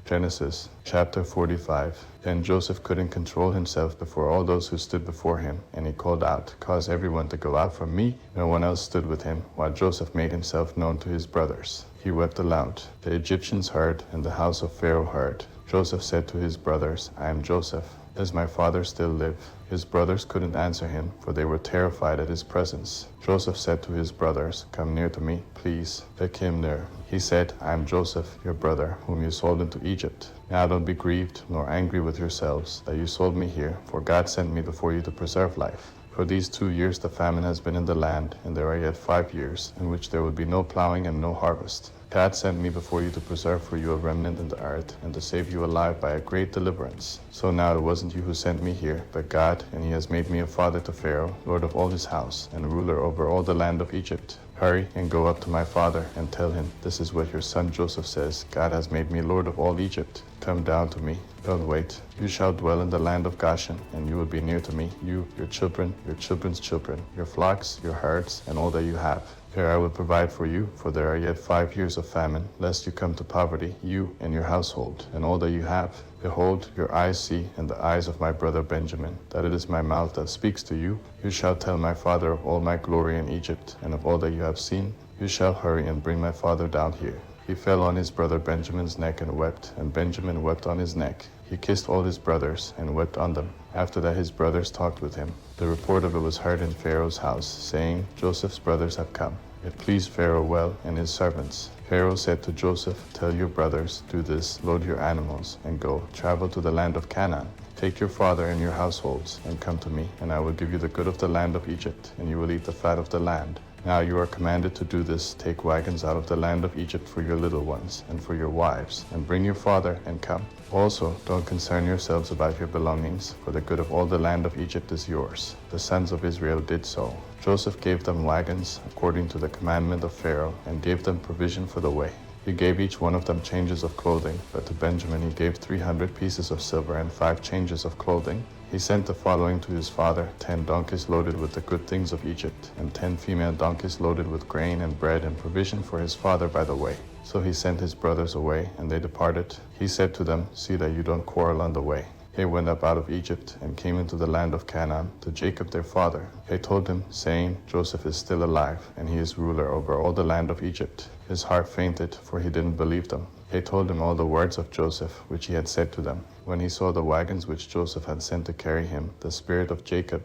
Genesis chapter 45. Then Joseph couldn't control himself before all those who stood before him, and he called out, "Cause everyone to go out from me." No one else stood with him, while Joseph made himself known to his brothers. He wept aloud. The Egyptians heard, and the house of Pharaoh heard. Joseph said to his brothers, "I am Joseph. Does my father still live?" His brothers couldn't answer him, for they were terrified at his presence. Joseph said to his brothers, "Come near to me, please." They came near. He said, "I am Joseph, your brother, whom you sold into Egypt. Now don't be grieved nor angry with yourselves that you sold me here, for God sent me before you to preserve life. For these 2 years the famine has been in the land, and there are yet 5 years, in which there will be no plowing and no harvest. God sent me before you to preserve for you a remnant in the earth, and to save you alive by a great deliverance. So now it wasn't you who sent me here, but God, and he has made me a father to Pharaoh, lord of all his house, and ruler over all the land of Egypt. Hurry and go up to my father and tell him, this is what your son Joseph says, God has made me lord of all Egypt. Come down to me. Don't wait. You shall dwell in the land of Goshen, and you will be near to me, you, your children, your children's children, your flocks, your herds, and all that you have. There I will provide for you, for there are yet 5 years of famine, lest you come to poverty, you and your household, and all that you have. Behold, your eyes see, and the eyes of my brother Benjamin, that it is my mouth that speaks to you. You shall tell my father of all my glory in Egypt, and of all that you have seen. You shall hurry and bring my father down here." He fell on his brother Benjamin's neck and wept, and Benjamin wept on his neck. He kissed all his brothers and wept on them. After that his brothers talked with him. The report of it was heard in Pharaoh's house, saying, "Joseph's brothers have come." It pleased Pharaoh well and his servants. Pharaoh said to Joseph, "Tell your brothers, do this, load your animals, and go, travel to the land of Canaan. Take your father and your households, and come to me, and I will give you the good of the land of Egypt, and you will eat the fat of the land. Now you are commanded to do this. Take wagons out of the land of Egypt for your little ones, and for your wives, and bring your father, and come. Also, don't concern yourselves about your belongings, for the good of all the land of Egypt is yours." The sons of Israel did so. Joseph gave them wagons, according to the commandment of Pharaoh, and gave them provision for the way. He gave each one of them changes of clothing, but to Benjamin he gave 300 pieces of silver and 5 changes of clothing. He sent the following to his father: 10 donkeys loaded with the good things of Egypt, and 10 female donkeys loaded with grain and bread and provision for his father by the way. So he sent his brothers away, and they departed. He said to them, "See that you don't quarrel on the way." They went up out of Egypt and came into the land of Canaan to Jacob their father. They told him, saying, "Joseph is still alive, and he is ruler over all the land of Egypt." His heart fainted, for he didn't believe them. They told him all the words of Joseph, which he had said to them. When he saw the wagons which Joseph had sent to carry him, the spirit of Jacob,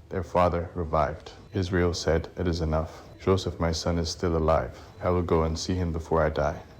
their father, revived. Israel said, "It is enough. Joseph my son is still alive. I will go and see him before I die."